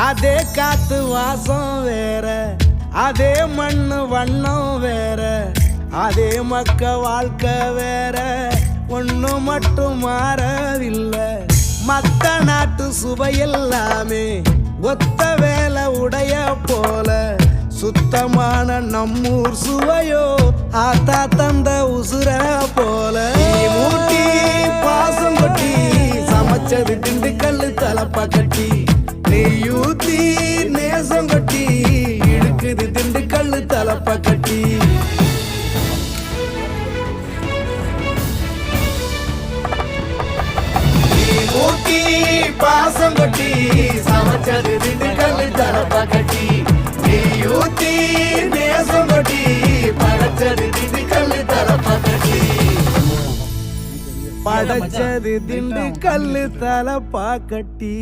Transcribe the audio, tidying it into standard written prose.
அதே காத்து வாசம் வேற, அதே மண்ணு வண்ணம் வேற, அதே மக்க வாழ்க்கை வேற, ஒண்ணு மட்டும் மாறவில்லை. மத்த நாட்டு சுவையெல்லாமே ஒத்த வேலை உடைய போல, சுத்தமான நம்மூர் சுவையோ ஆத்தா தந்த உசுர போல. மூட்டி பாசம் கொட்டி சமைச்சது திண்டுக்கல்லு தலப்பா கட்டி, நெய்யூத்தி நேசம் கொட்டி இழுக்குது திண்டுக்கல்லு தலப்பா கட்டி. மூட்டி பாசம் கொட்டி சமைச்சது திண்டுக்கல்லு தலப்பா கட்டி, நெய்யூத்தி நேசம் கொட்டி படைச்சது திண்டுக்கல்லு தலப்பா கட்டி. படைச்சது திண்டுக்கல்லு தலப்பா கட்டி.